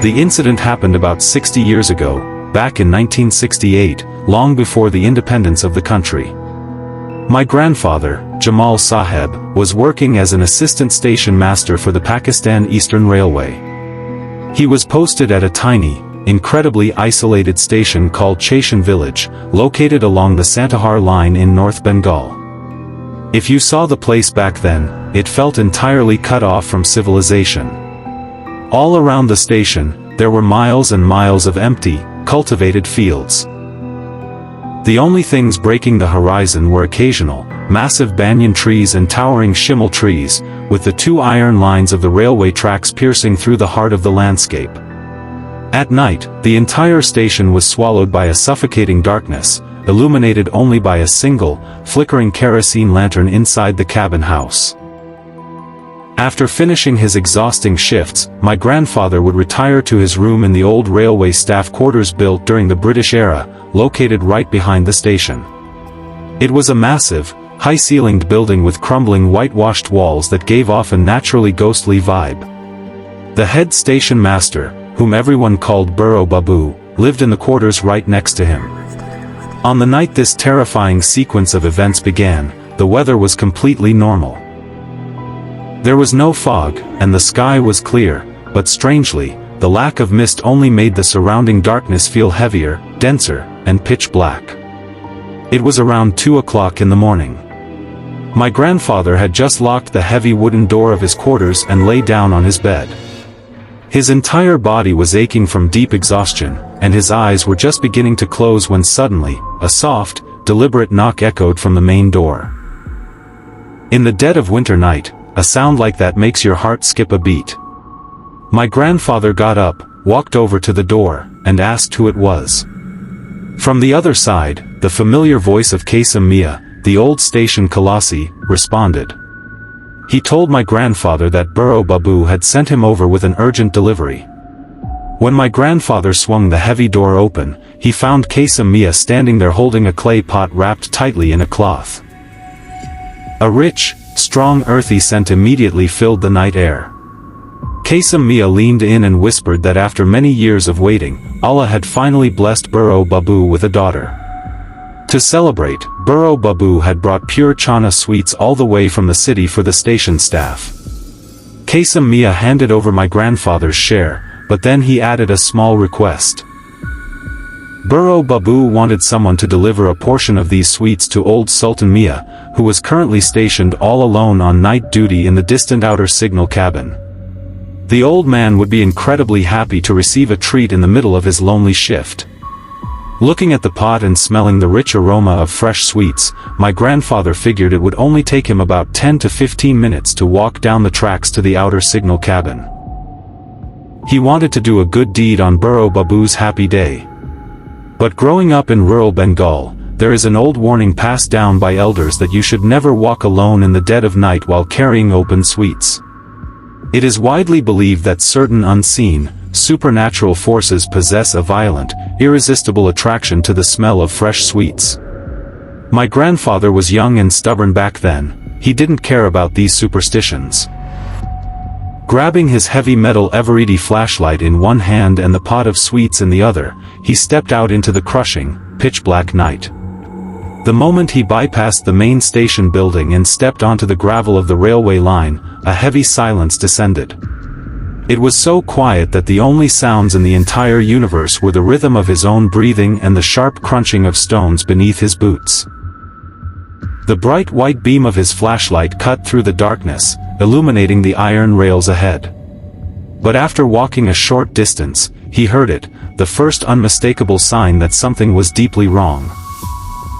The incident happened about 60 years ago, back in 1968, long before the independence of the country. My grandfather, Jamal Saheb, was working as an assistant station master for the Pakistan Eastern Railway. He was posted at a tiny, incredibly isolated station called Chashan village, located along the Santahar line in North Bengal. If you saw the place back then, it felt entirely cut off from civilization. All around the station, there were miles and miles of empty, cultivated fields. The only things breaking the horizon were occasional, massive banyan trees and towering shimel trees, with the two iron lines of the railway tracks piercing through the heart of the landscape. At night, the entire station was swallowed by a suffocating darkness, illuminated only by a single, flickering kerosene lantern inside the cabin house. After finishing his exhausting shifts, my grandfather would retire to his room in the old railway staff quarters built during the British era, located right behind the station. It was a massive, high-ceilinged building with crumbling whitewashed walls that gave off a naturally ghostly vibe. The head station master, whom everyone called Burro Babu, lived in the quarters right next to him. On the night this terrifying sequence of events began, the weather was completely normal. There was no fog, and the sky was clear, but strangely, the lack of mist only made the surrounding darkness feel heavier, denser, and pitch black. It was around 2 o'clock in the morning. My grandfather had just locked the heavy wooden door of his quarters and lay down on his bed. His entire body was aching from deep exhaustion, and his eyes were just beginning to close when suddenly, a soft, deliberate knock echoed from the main door. In the dead of winter night, a sound like that makes your heart skip a beat. My grandfather got up, walked over to the door, and asked who it was. From the other side, the familiar voice of Kasem Mia, the old station Kalasi, responded. He told my grandfather that Burro Babu had sent him over with an urgent delivery. When my grandfather swung the heavy door open, he found Kasem Mia standing there holding a clay pot wrapped tightly in a cloth. A rich, strong earthy scent immediately filled the night air. Kasem Mia leaned in and whispered that after many years of waiting, Allah had finally blessed Burro Babu with a daughter. To celebrate, Burro Babu had brought pure chana sweets all the way from the city for the station staff. Kasem Mia handed over my grandfather's share, but then he added a small request. Burro Babu wanted someone to deliver a portion of these sweets to old Sultan Mia, who was currently stationed all alone on night duty in the distant outer signal cabin. The old man would be incredibly happy to receive a treat in the middle of his lonely shift. Looking at the pot and smelling the rich aroma of fresh sweets, my grandfather figured it would only take him about 10 to 15 minutes to walk down the tracks to the outer signal cabin. He wanted to do a good deed on Burro Babu's happy day. But growing up in rural Bengal, there is an old warning passed down by elders that you should never walk alone in the dead of night while carrying open sweets. It is widely believed that certain unseen, supernatural forces possess a violent, irresistible attraction to the smell of fresh sweets. My grandfather was young and stubborn back then. He didn't care about these superstitions. Grabbing his heavy metal Eveready flashlight in one hand and the pot of sweets in the other, he stepped out into the crushing, pitch-black night. The moment he bypassed the main station building and stepped onto the gravel of the railway line, a heavy silence descended. It was so quiet that the only sounds in the entire universe were the rhythm of his own breathing and the sharp crunching of stones beneath his boots. The bright white beam of his flashlight cut through the darkness, illuminating the iron rails ahead. But after walking a short distance, he heard it, the first unmistakable sign that something was deeply wrong.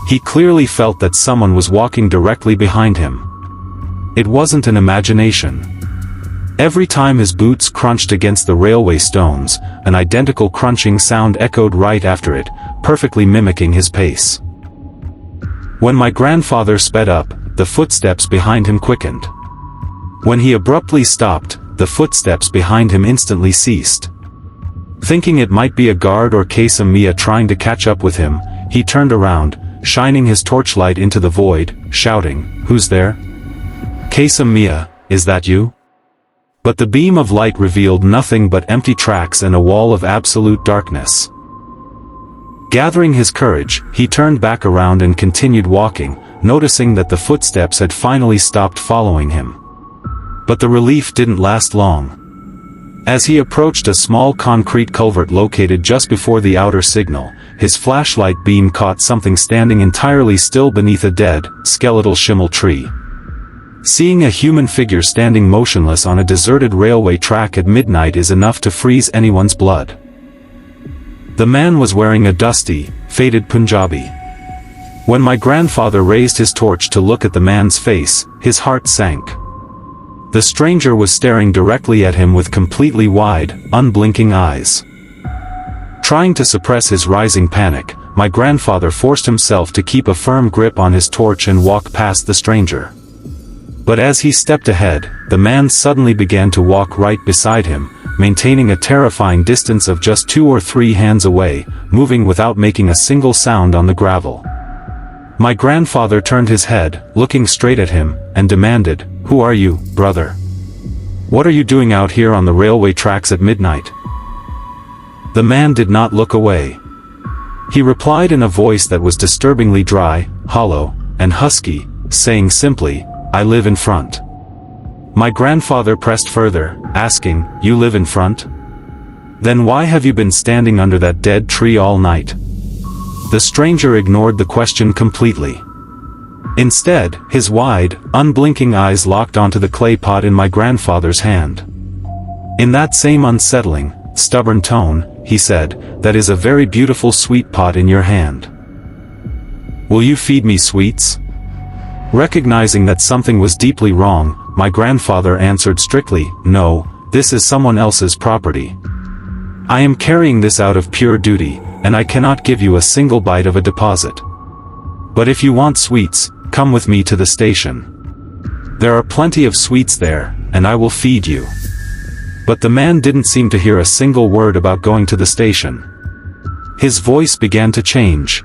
He clearly felt that someone was walking directly behind him. It wasn't an imagination. Every time his boots crunched against the railway stones, an identical crunching sound echoed right after it, perfectly mimicking his pace. When my grandfather sped up, the footsteps behind him quickened. When he abruptly stopped, the footsteps behind him instantly ceased. Thinking it might be a guard or Kasem Mia trying to catch up with him, he turned around, shining his torchlight into the void, shouting, "Who's there? Kasem Mia, is that you?" But the beam of light revealed nothing but empty tracks and a wall of absolute darkness. Gathering his courage, he turned back around and continued walking, noticing that the footsteps had finally stopped following him. But the relief didn't last long. As he approached a small concrete culvert located just before the outer signal, his flashlight beam caught something standing entirely still beneath a dead, skeletal shimmel tree. Seeing a human figure standing motionless on a deserted railway track at midnight is enough to freeze anyone's blood. The man was wearing a dusty, faded Punjabi. When my grandfather raised his torch to look at the man's face, his heart sank. The stranger was staring directly at him with completely wide, unblinking eyes. Trying to suppress his rising panic, my grandfather forced himself to keep a firm grip on his torch and walk past the stranger. But as he stepped ahead, the man suddenly began to walk right beside him, maintaining a terrifying distance of just 2 or 3 hands away, moving without making a single sound on the gravel. My grandfather turned his head, looking straight at him, and demanded, "Who are you, brother? What are you doing out here on the railway tracks at midnight?" The man did not look away. He replied in a voice that was disturbingly dry, hollow, and husky, saying simply, "I live in front." My grandfather pressed further, asking, "You live in front? Then why have you been standing under that dead tree all night?" The stranger ignored the question completely. Instead, his wide, unblinking eyes locked onto the clay pot in my grandfather's hand. In that same unsettling, stubborn tone, he said, "That is a very beautiful sweet pot in your hand. Will you feed me sweets?" Recognizing that something was deeply wrong, my grandfather answered strictly, "No, this is someone else's property. I am carrying this out of pure duty, and I cannot give you a single bite of a deposit. But if you want sweets, come with me to the station. There are plenty of sweets there, and I will feed you." But the man didn't seem to hear a single word about going to the station. His voice began to change,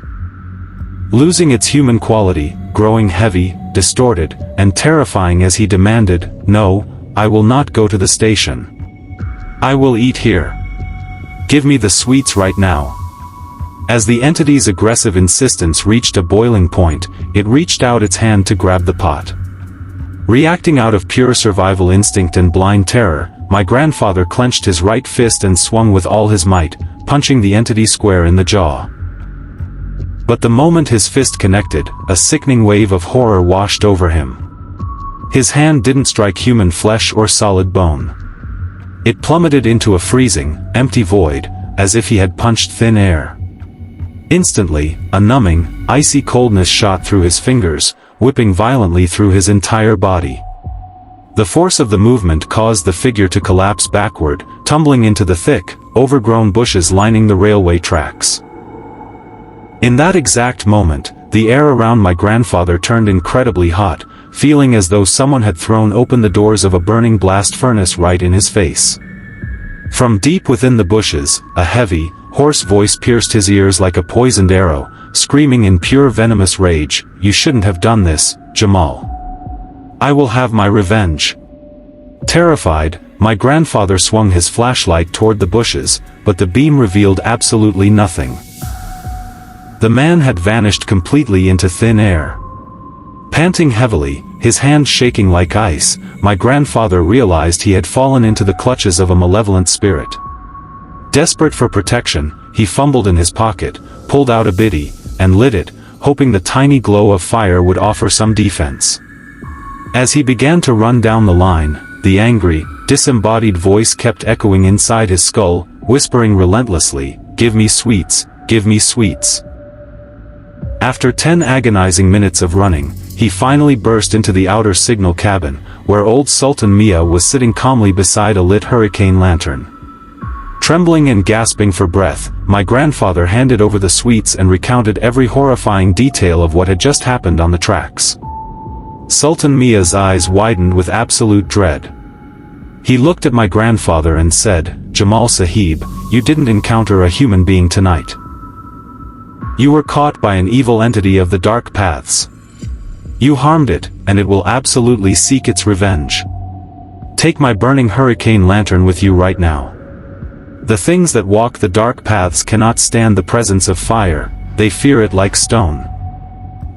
losing its human quality, growing heavy, distorted, and terrifying as he demanded, "No, I will not go to the station. I will eat here. Give me the sweets right now." As the entity's aggressive insistence reached a boiling point, it reached out its hand to grab the pot. Reacting out of pure survival instinct and blind terror, my grandfather clenched his right fist and swung with all his might, punching the entity square in the jaw. But the moment his fist connected, a sickening wave of horror washed over him. His hand didn't strike human flesh or solid bone. It plummeted into a freezing, empty void, as if he had punched thin air. Instantly, a numbing, icy coldness shot through his fingers, whipping violently through his entire body. The force of the movement caused the figure to collapse backward, tumbling into the thick, overgrown bushes lining the railway tracks. In that exact moment, the air around my grandfather turned incredibly hot, feeling as though someone had thrown open the doors of a burning blast furnace right in his face. From deep within the bushes, a heavy, hoarse voice pierced his ears like a poisoned arrow, screaming in pure venomous rage, "You shouldn't have done this, Jamal. I will have my revenge." Terrified, my grandfather swung his flashlight toward the bushes, but the beam revealed absolutely nothing. The man had vanished completely into thin air. Panting heavily, his hands shaking like ice, my grandfather realized he had fallen into the clutches of a malevolent spirit. Desperate for protection, he fumbled in his pocket, pulled out a biddy, and lit it, hoping the tiny glow of fire would offer some defense. As he began to run down the line, the angry, disembodied voice kept echoing inside his skull, whispering relentlessly, "Give me sweets, give me sweets." After 10 agonizing minutes of running, he finally burst into the outer signal cabin, where old Sultan Mia was sitting calmly beside a lit hurricane lantern. Trembling and gasping for breath, my grandfather handed over the sweets and recounted every horrifying detail of what had just happened on the tracks. Sultan Mia's eyes widened with absolute dread. He looked at my grandfather and said, "Jamal Sahib, you didn't encounter a human being tonight. You were caught by an evil entity of the dark paths. You harmed it, and it will absolutely seek its revenge. Take my burning hurricane lantern with you right now. The things that walk the dark paths cannot stand the presence of fire, they fear it like stone.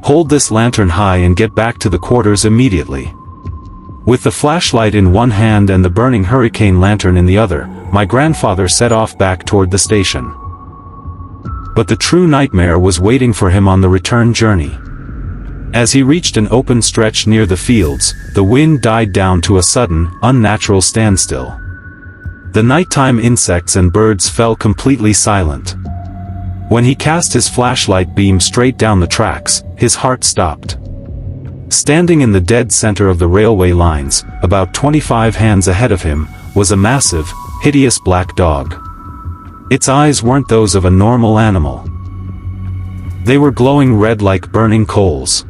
Hold this lantern high and get back to the quarters immediately. With the flashlight in one hand and the burning hurricane lantern in the other, my grandfather set off back toward the station. But the true nightmare was waiting for him on the return journey. As he reached an open stretch near the fields, the wind died down to a sudden, unnatural standstill. The nighttime insects and birds fell completely silent. When he cast his flashlight beam straight down the tracks, his heart stopped. Standing in the dead center of the railway lines, about 25 hands ahead of him, was a massive, hideous black dog. Its eyes weren't those of a normal animal. They were glowing red like burning coals.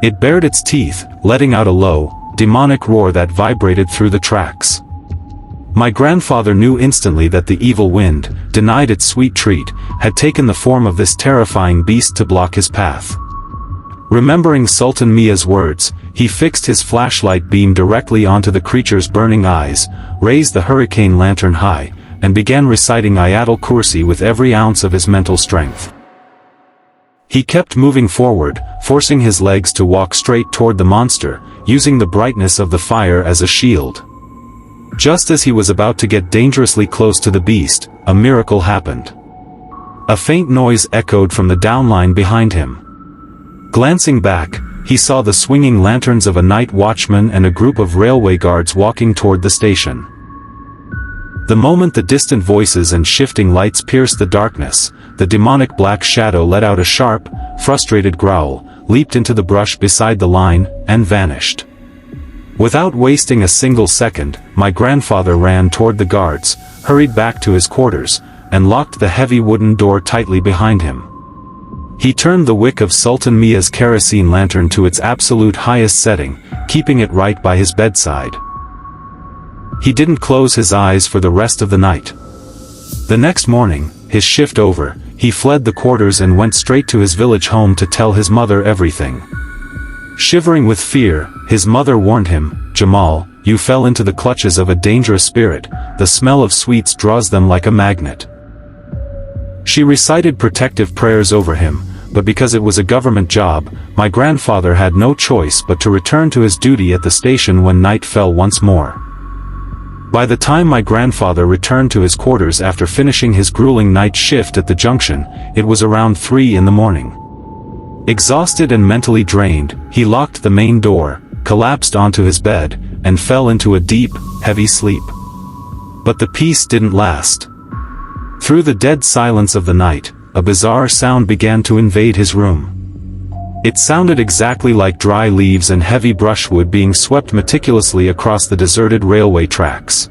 It bared its teeth, letting out a low, demonic roar that vibrated through the tracks. My grandfather knew instantly that the evil wind, denied its sweet treat, had taken the form of this terrifying beast to block his path. Remembering Sultan Mia's words, he fixed his flashlight beam directly onto the creature's burning eyes, raised the hurricane lantern high, and began reciting Ayatul Kursi with every ounce of his mental strength. He kept moving forward, forcing his legs to walk straight toward the monster, using the brightness of the fire as a shield. Just as he was about to get dangerously close to the beast, a miracle happened. A faint noise echoed from the downline behind him. Glancing back, he saw the swinging lanterns of a night watchman and a group of railway guards walking toward the station. The moment the distant voices and shifting lights pierced the darkness, the demonic black shadow let out a sharp, frustrated growl, leaped into the brush beside the line, and vanished. Without wasting a single second, my grandfather ran toward the guards, hurried back to his quarters, and locked the heavy wooden door tightly behind him. He turned the wick of Sultan Mia's kerosene lantern to its absolute highest setting, keeping it right by his bedside. He didn't close his eyes for the rest of the night. The next morning, his shift over, he fled the quarters and went straight to his village home to tell his mother everything. Shivering with fear, his mother warned him, "Jamal, you fell into the clutches of a dangerous spirit, the smell of sweets draws them like a magnet." She recited protective prayers over him, but because it was a government job, my grandfather had no choice but to return to his duty at the station when night fell once more. By the time my grandfather returned to his quarters after finishing his grueling night shift at the junction, it was around 3 in the morning. Exhausted and mentally drained, he locked the main door, collapsed onto his bed, and fell into a deep, heavy sleep. But the peace didn't last. Through the dead silence of the night, a bizarre sound began to invade his room. It sounded exactly like dry leaves and heavy brushwood being swept meticulously across the deserted railway tracks.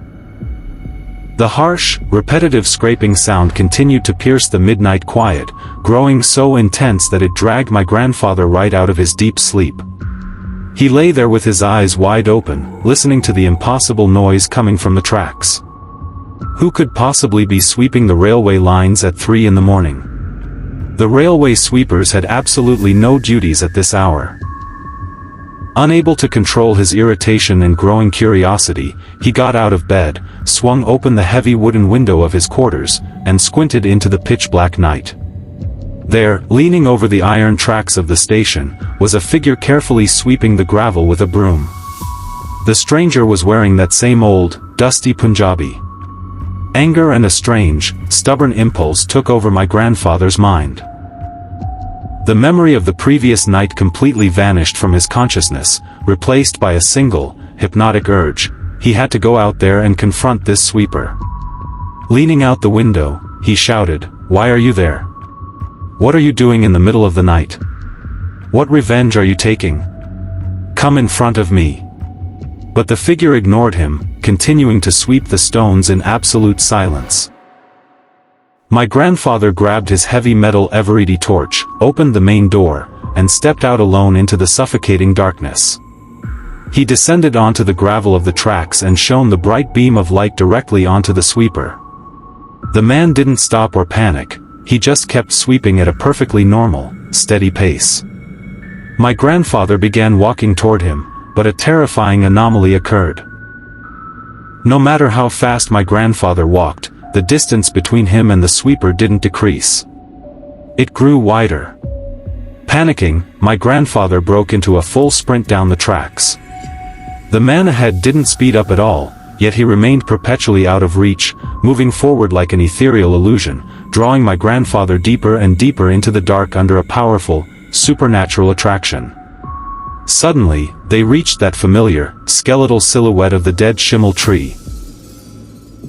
The harsh, repetitive scraping sound continued to pierce the midnight quiet, growing so intense that it dragged my grandfather right out of his deep sleep. He lay there with his eyes wide open, listening to the impossible noise coming from the tracks. Who could possibly be sweeping the railway lines at 3 in the morning? The railway sweepers had absolutely no duties at this hour. Unable to control his irritation and growing curiosity, he got out of bed, swung open the heavy wooden window of his quarters, and squinted into the pitch-black night. There, leaning over the iron tracks of the station, was a figure carefully sweeping the gravel with a broom. The stranger was wearing that same old, dusty Punjabi. Anger and a strange, stubborn impulse took over my grandfather's mind. The memory of the previous night completely vanished from his consciousness, replaced by a single, hypnotic urge. He had to go out there and confront this sweeper. Leaning out the window, he shouted, "Why are you there? What are you doing in the middle of the night? What revenge are you taking? Come in front of me." But the figure ignored him, continuing to sweep the stones in absolute silence. My grandfather grabbed his heavy metal Eveready torch, opened the main door, and stepped out alone into the suffocating darkness. He descended onto the gravel of the tracks and shone the bright beam of light directly onto the sweeper. The man didn't stop or panic, he just kept sweeping at a perfectly normal, steady pace. My grandfather began walking toward him, but a terrifying anomaly occurred. No matter how fast my grandfather walked, the distance between him and the sweeper didn't decrease. It grew wider. Panicking, my grandfather broke into a full sprint down the tracks. The man ahead didn't speed up at all, yet he remained perpetually out of reach, moving forward like an ethereal illusion, drawing my grandfather deeper and deeper into the dark under a powerful, supernatural attraction. Suddenly, they reached that familiar, skeletal silhouette of the dead shimmel tree.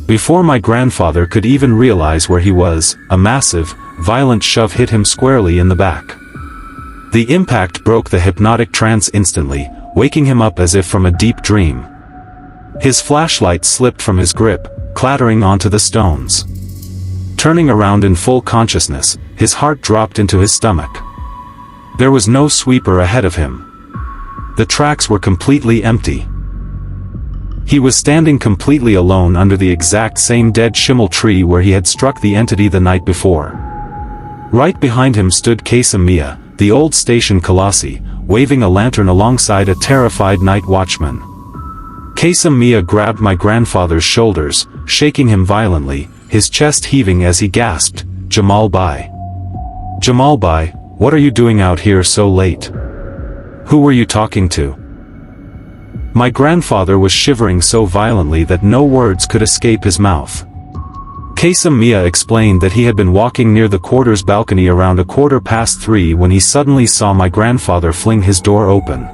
Before my grandfather could even realize where he was, a massive, violent shove hit him squarely in the back. The impact broke the hypnotic trance instantly, waking him up as if from a deep dream. His flashlight slipped from his grip, clattering onto the stones. Turning around in full consciousness, his heart dropped into his stomach. There was no sweeper ahead of him. The tracks were completely empty. He was standing completely alone under the exact same dead shimmel tree where he had struck the entity the night before. Right behind him stood Mia, the old station Colossi, waving a lantern alongside a terrified night watchman. Mia grabbed my grandfather's shoulders, shaking him violently, his chest heaving as he gasped, "Jamal Bai. Jamal Bai, what are you doing out here so late? Who were you talking to?" My grandfather was shivering so violently that no words could escape his mouth. Mia explained that he had been walking near the quarters balcony around 3:15 when he suddenly saw my grandfather fling his door open.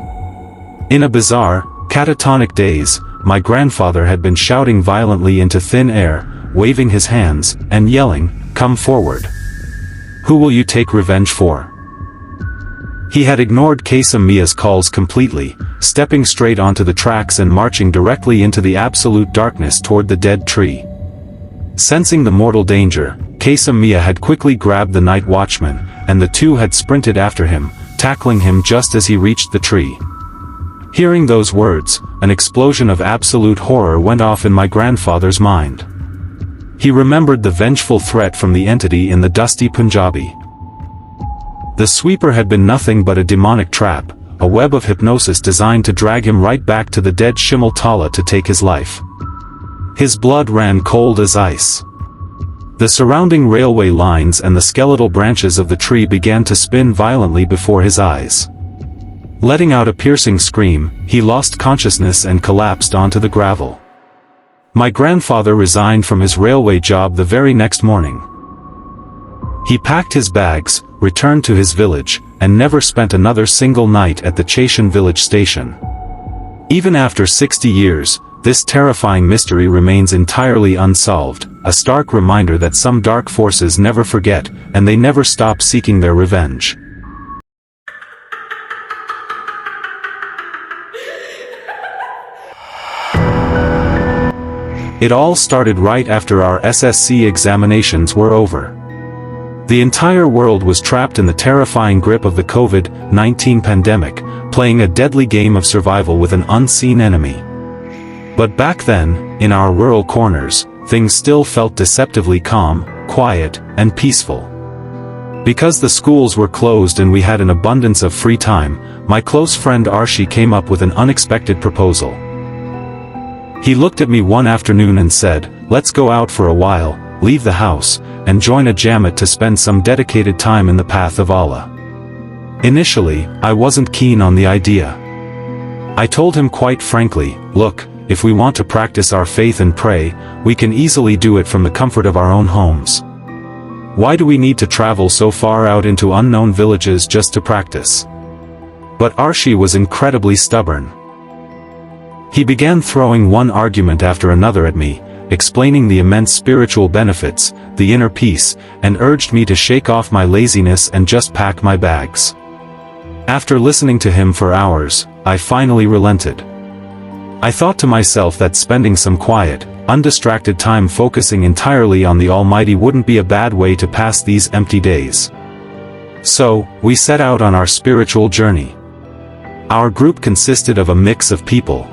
In a bizarre, catatonic daze, my grandfather had been shouting violently into thin air, waving his hands, and yelling, "Come forward. Who will you take revenge for?" He had ignored Mia's calls completely, stepping straight onto the tracks and marching directly into the absolute darkness toward the dead tree. Sensing the mortal danger, Mia had quickly grabbed the night watchman, and the two had sprinted after him, tackling him just as he reached the tree. Hearing those words, an explosion of absolute horror went off in my grandfather's mind. He remembered the vengeful threat from the entity in the dusty Punjabi. The sweeper had been nothing but a demonic trap, a web of hypnosis designed to drag him right back to the dead Shimmel Tala to take his life. His blood ran cold as ice. The surrounding railway lines and the skeletal branches of the tree began to spin violently before his eyes. Letting out a piercing scream, he lost consciousness and collapsed onto the gravel. My grandfather resigned from his railway job the very next morning. He packed his bags, returned to his village, and never spent another single night at the Chashan village station. Even after 60 years, this terrifying mystery remains entirely unsolved, a stark reminder that some dark forces never forget, and they never stop seeking their revenge. It all started right after our SSC examinations were over. The entire world was trapped in the terrifying grip of the COVID-19 pandemic, playing a deadly game of survival with an unseen enemy. But back then, in our rural corners, things still felt deceptively calm, quiet, and peaceful. Because the schools were closed and we had an abundance of free time, my close friend Arshi came up with an unexpected proposal. He looked at me one afternoon and said, "Let's go out for a while, leave the house, and join a Jamaat to spend some dedicated time in the path of Allah." Initially, I wasn't keen on the idea. I told him quite frankly, "Look, if we want to practice our faith and pray, we can easily do it from the comfort of our own homes. Why do we need to travel so far out into unknown villages just to practice?" But Arshi was incredibly stubborn. He began throwing one argument after another at me, explaining the immense spiritual benefits, the inner peace, and urged me to shake off my laziness and just pack my bags. After listening to him for hours, I finally relented. I thought to myself that spending some quiet, undistracted time focusing entirely on the Almighty wouldn't be a bad way to pass these empty days. So, we set out on our spiritual journey. Our group consisted of a mix of people.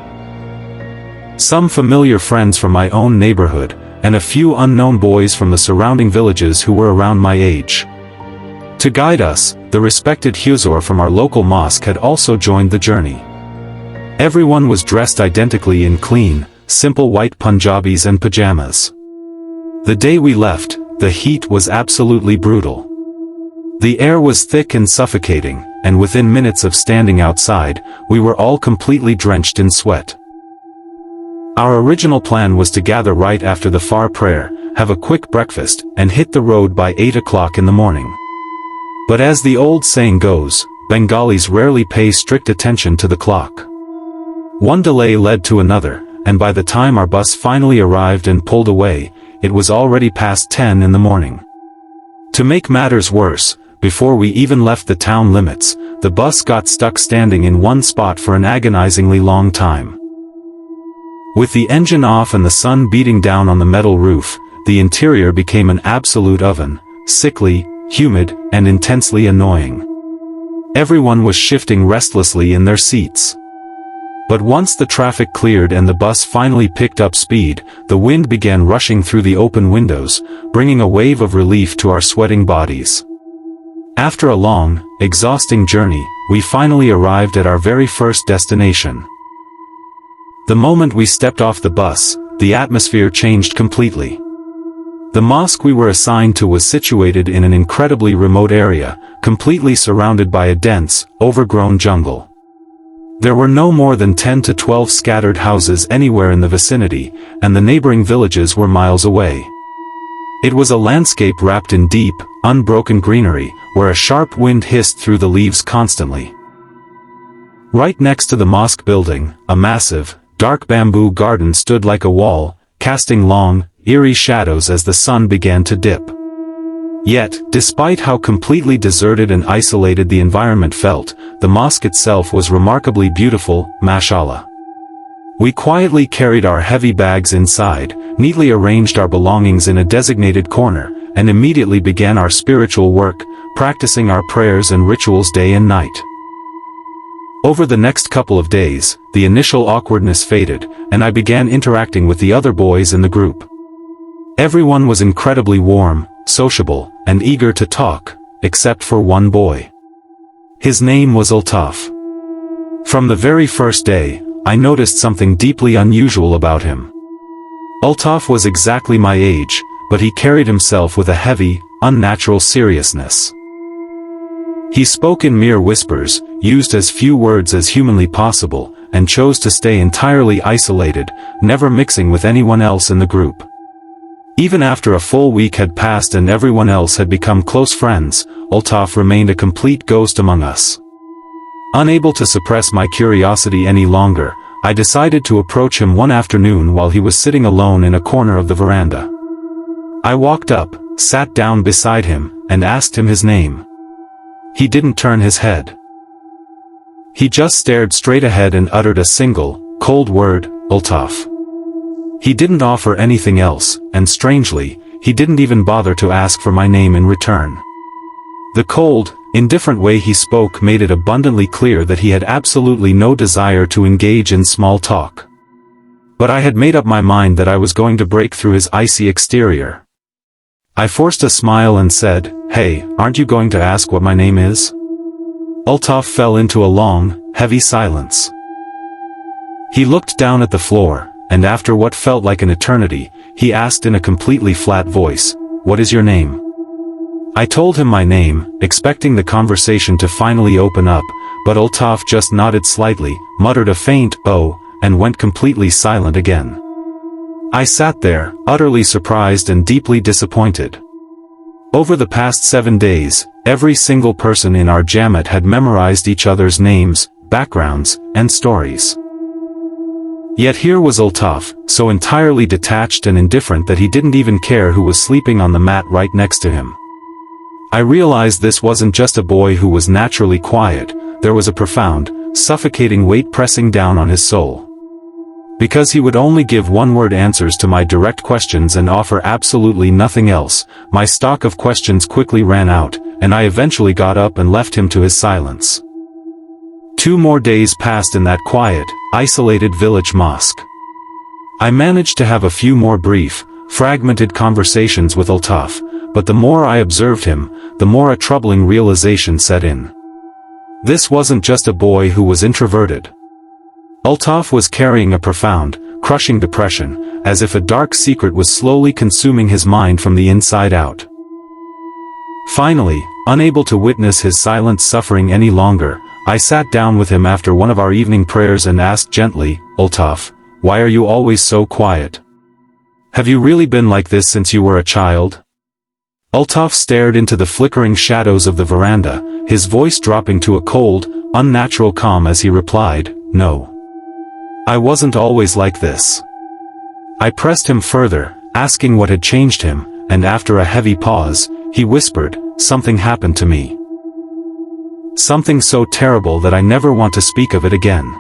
Some familiar friends from my own neighborhood, and a few unknown boys from the surrounding villages who were around my age. To guide us, the respected Huzur from our local mosque had also joined the journey. Everyone was dressed identically in clean, simple white Punjabis and pajamas. The day we left, the heat was absolutely brutal. The air was thick and suffocating, and within minutes of standing outside, we were all completely drenched in sweat. Our original plan was to gather right after the Far prayer, have a quick breakfast, and hit the road by 8 o'clock in the morning. But as the old saying goes, Bengalis rarely pay strict attention to the clock. One delay led to another, and by the time our bus finally arrived and pulled away, it was already past 10 in the morning. To make matters worse, before we even left the town limits, the bus got stuck standing in one spot for an agonizingly long time. With the engine off and the sun beating down on the metal roof, the interior became an absolute oven, sickly, humid, and intensely annoying. Everyone was shifting restlessly in their seats. But once the traffic cleared and the bus finally picked up speed, the wind began rushing through the open windows, bringing a wave of relief to our sweating bodies. After a long, exhausting journey, we finally arrived at our very first destination. The moment we stepped off the bus, the atmosphere changed completely. The mosque we were assigned to was situated in an incredibly remote area, completely surrounded by a dense, overgrown jungle. There were no more than 10 to 12 scattered houses anywhere in the vicinity, and the neighboring villages were miles away. It was a landscape wrapped in deep, unbroken greenery, where a sharp wind hissed through the leaves constantly. Right next to the mosque building, a massive, dark bamboo garden stood like a wall, casting long, eerie shadows as the sun began to dip. Yet, despite how completely deserted and isolated the environment felt, the mosque itself was remarkably beautiful, mashallah. We quietly carried our heavy bags inside, neatly arranged our belongings in a designated corner, and immediately began our spiritual work, practicing our prayers and rituals day and night. Over the next couple of days, the initial awkwardness faded, and I began interacting with the other boys in the group. Everyone was incredibly warm, sociable, and eager to talk, except for one boy. His name was Altaf. From the very first day, I noticed something deeply unusual about him. Altaf was exactly my age, but he carried himself with a heavy, unnatural seriousness. He spoke in mere whispers, used as few words as humanly possible, and chose to stay entirely isolated, never mixing with anyone else in the group. Even after a full week had passed and everyone else had become close friends, Altaf remained a complete ghost among us. Unable to suppress my curiosity any longer, I decided to approach him one afternoon while he was sitting alone in a corner of the veranda. I walked up, sat down beside him, and asked him his name. He didn't turn his head. He just stared straight ahead and uttered a single, cold word, Altaf. He didn't offer anything else, and strangely, he didn't even bother to ask for my name in return. The cold, indifferent way he spoke made it abundantly clear that he had absolutely no desire to engage in small talk. But I had made up my mind that I was going to break through his icy exterior. I forced a smile and said, "Hey, aren't you going to ask what my name is?" Altaf fell into a long, heavy silence. He looked down at the floor, and after what felt like an eternity, he asked in a completely flat voice, "What is your name?" I told him my name, expecting the conversation to finally open up, but Altaf just nodded slightly, muttered a faint "oh," and went completely silent again. I sat there, utterly surprised and deeply disappointed. Over the past 7 days, every single person in our Jamaat had memorized each other's names, backgrounds, and stories. Yet here was Altaf, so entirely detached and indifferent that he didn't even care who was sleeping on the mat right next to him. I realized this wasn't just a boy who was naturally quiet, there was a profound, suffocating weight pressing down on his soul. Because he would only give one-word answers to my direct questions and offer absolutely nothing else, my stock of questions quickly ran out, and I eventually got up and left him to his silence. 2 more days passed in that quiet, isolated village mosque. I managed to have a few more brief, fragmented conversations with Altaf, but the more I observed him, the more a troubling realization set in. This wasn't just a boy who was introverted. Altaf was carrying a profound, crushing depression, as if a dark secret was slowly consuming his mind from the inside out. Finally, unable to witness his silent suffering any longer, I sat down with him after one of our evening prayers and asked gently, "Altaf, why are you always so quiet? Have you really been like this since you were a child?" Altaf stared into the flickering shadows of the veranda, his voice dropping to a cold, unnatural calm as he replied, "No. I wasn't always like this." I pressed him further, asking what had changed him, and after a heavy pause, he whispered, "Something happened to me. Something so terrible that I never want to speak of it again."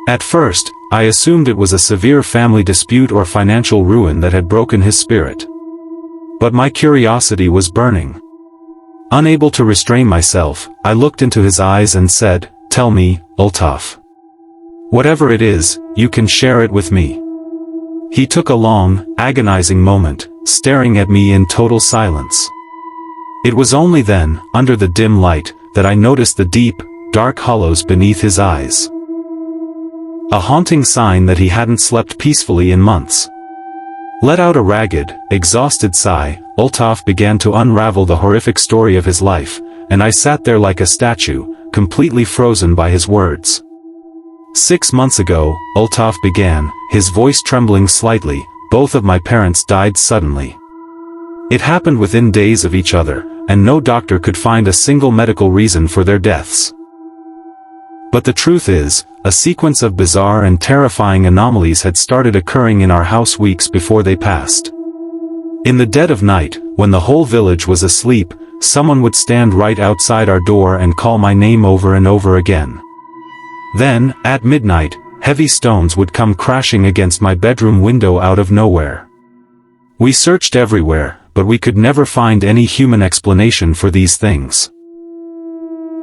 At first, I assumed it was a severe family dispute or financial ruin that had broken his spirit. But my curiosity was burning. Unable to restrain myself, I looked into his eyes and said, "Tell me, Altaf. Whatever it is, you can share it with me." He took a long, agonizing moment, staring at me in total silence. It was only then, under the dim light, that I noticed the deep, dark hollows beneath his eyes. A haunting sign that he hadn't slept peacefully in months. Let out a ragged, exhausted sigh, Altaf began to unravel the horrific story of his life, and I sat there like a statue, completely frozen by his words. 6 months ago, Altaf began, his voice trembling slightly, both of my parents died suddenly. It happened within days of each other, and no doctor could find a single medical reason for their deaths. But the truth is, a sequence of bizarre and terrifying anomalies had started occurring in our house weeks before they passed. In the dead of night, when the whole village was asleep, someone would stand right outside our door and call my name over and over again. Then, at midnight, heavy stones would come crashing against my bedroom window out of nowhere. We searched everywhere, but we could never find any human explanation for these things.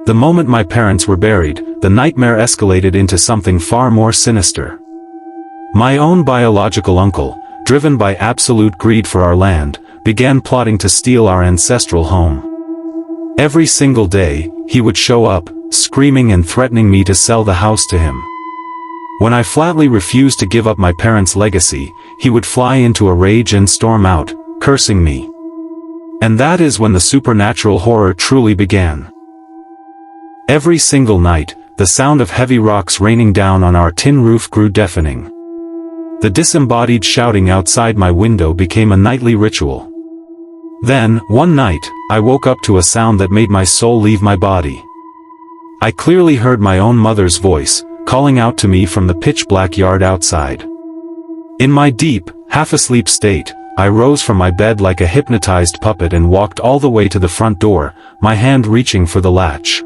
The moment my parents were buried, the nightmare escalated into something far more sinister. My own biological uncle, driven by absolute greed for our land, began plotting to steal our ancestral home. Every single day, he would show up, screaming and threatening me to sell the house to him. When I flatly refused to give up my parents' legacy, he would fly into a rage and storm out, cursing me. And that is when the supernatural horror truly began. Every single night, the sound of heavy rocks raining down on our tin roof grew deafening. The disembodied shouting outside my window became a nightly ritual. Then, one night, I woke up to a sound that made my soul leave my body. I clearly heard my own mother's voice, calling out to me from the pitch-black yard outside. In my deep, half-asleep state, I rose from my bed like a hypnotized puppet and walked all the way to the front door, my hand reaching for the latch.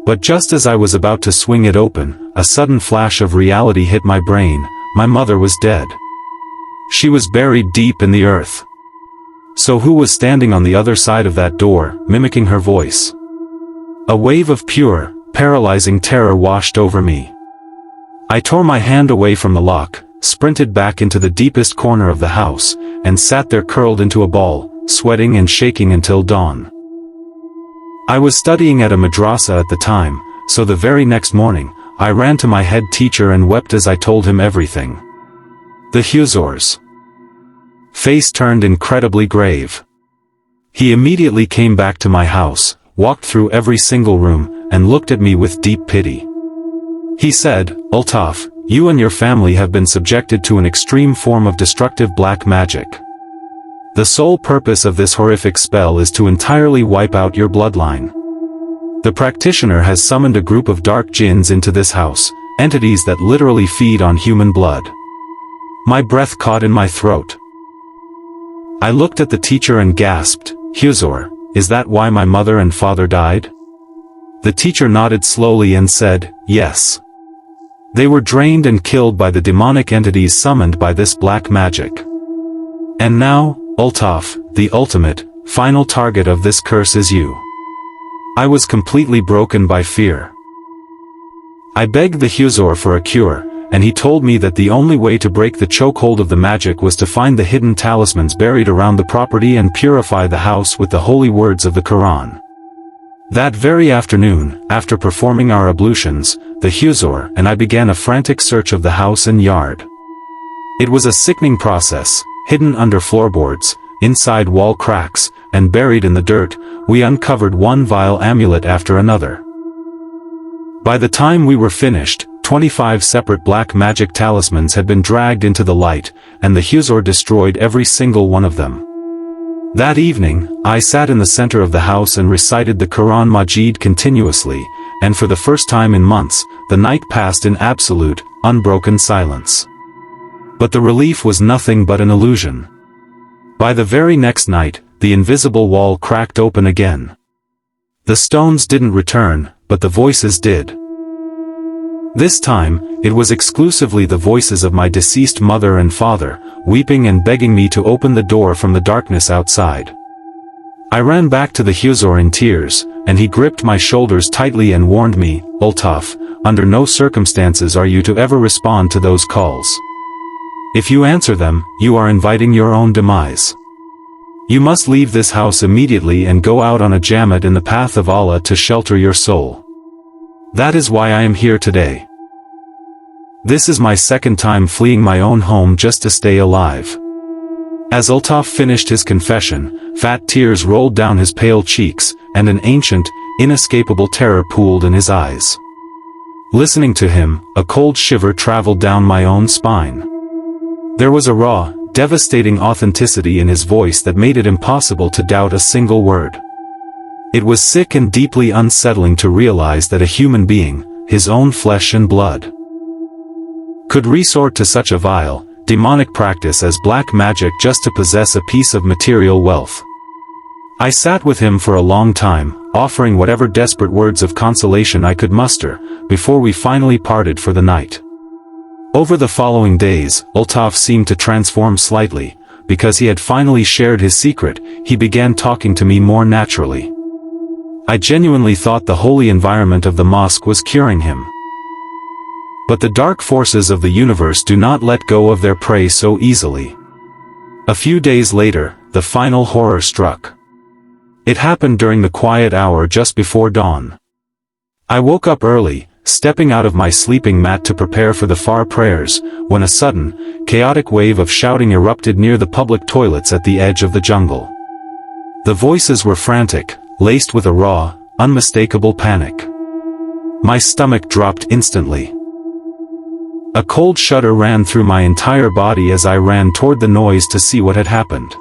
But just as I was about to swing it open, a sudden flash of reality hit my brain. My mother was dead. She was buried deep in the earth. So who was standing on the other side of that door, mimicking her voice? A wave of pure, paralyzing terror washed over me. I tore my hand away from the lock, sprinted back into the deepest corner of the house, and sat there curled into a ball, sweating and shaking until dawn. I was studying at a madrasa at the time, so the very next morning, I ran to my head teacher and wept as I told him everything. The Huzur's face turned incredibly grave. He immediately came back to my house, walked through every single room, and looked at me with deep pity. He said, "Altaf, you and your family have been subjected to an extreme form of destructive black magic. The sole purpose of this horrific spell is to entirely wipe out your bloodline. The practitioner has summoned a group of dark jinns into this house, entities that literally feed on human blood." My breath caught in my throat. I looked at the teacher and gasped, "Huzur, is that why my mother and father died?" The teacher nodded slowly and said, "Yes. They were drained and killed by the demonic entities summoned by this black magic. And now, Altaf, the ultimate, final target of this curse is you." I was completely broken by fear. I begged the Huzur for a cure, and he told me that the only way to break the chokehold of the magic was to find the hidden talismans buried around the property and purify the house with the holy words of the Quran. That very afternoon, after performing our ablutions, the Huzor, and I began a frantic search of the house and yard. It was a sickening process. Hidden under floorboards, inside wall cracks, and buried in the dirt, we uncovered one vile amulet after another. By the time we were finished, 25 separate black magic talismans had been dragged into the light, and the Huzor destroyed every single one of them. That evening, I sat in the center of the house and recited the Quran Majid continuously, and for the first time in months, the night passed in absolute, unbroken silence. But the relief was nothing but an illusion. By the very next night, the invisible wall cracked open again. The stones didn't return, but the voices did. This time, it was exclusively the voices of my deceased mother and father, weeping and begging me to open the door from the darkness outside. I ran back to the Huzor in tears, and he gripped my shoulders tightly and warned me, "Altaf, under no circumstances are you to ever respond to those calls. If you answer them, you are inviting your own demise. You must leave this house immediately and go out on a jamad in the path of Allah to shelter your soul. That is why I am here today. This is my second time fleeing my own home just to stay alive." As Altaf finished his confession, fat tears rolled down his pale cheeks, and an ancient, inescapable terror pooled in his eyes. Listening to him, a cold shiver traveled down my own spine. There was a raw, devastating authenticity in his voice that made it impossible to doubt a single word. It was sick and deeply unsettling to realize that a human being, his own flesh and blood, could resort to such a vile, demonic practice as black magic just to possess a piece of material wealth. I sat with him for a long time, offering whatever desperate words of consolation I could muster, before we finally parted for the night. Over the following days, Altaf seemed to transform slightly. Because he had finally shared his secret, he began talking to me more naturally. I genuinely thought the holy environment of the mosque was curing him. But the dark forces of the universe do not let go of their prey so easily. A few days later, the final horror struck. It happened during the quiet hour just before dawn. I woke up early, stepping out of my sleeping mat to prepare for the far prayers, when a sudden, chaotic wave of shouting erupted near the public toilets at the edge of the jungle. The voices were frantic, laced with a raw, unmistakable panic. My stomach dropped instantly. A cold shudder ran through my entire body as I ran toward the noise to see what had happened.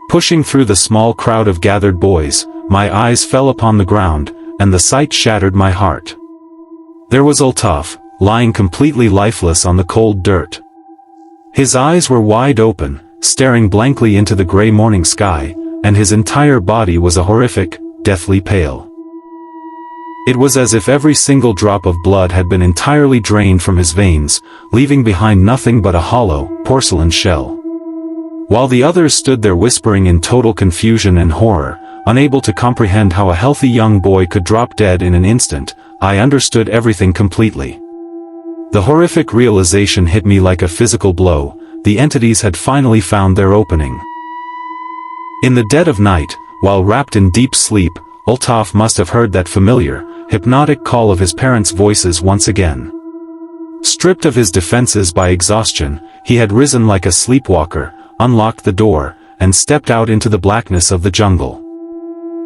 Pushing through the small crowd of gathered boys, my eyes fell upon the ground, and the sight shattered my heart. There was Altaf, lying completely lifeless on the cold dirt. His eyes were wide open, staring blankly into the gray morning sky, and his entire body was a horrific, deathly pale. It was as if every single drop of blood had been entirely drained from his veins, leaving behind nothing but a hollow, porcelain shell. While the others stood there whispering in total confusion and horror, unable to comprehend how a healthy young boy could drop dead in an instant, I understood everything completely. The horrific realization hit me like a physical blow. The entities had finally found their opening. In the dead of night, while wrapped in deep sleep, Altaf must have heard that familiar, hypnotic call of his parents' voices once again. Stripped of his defenses by exhaustion, he had risen like a sleepwalker, unlocked the door, and stepped out into the blackness of the jungle.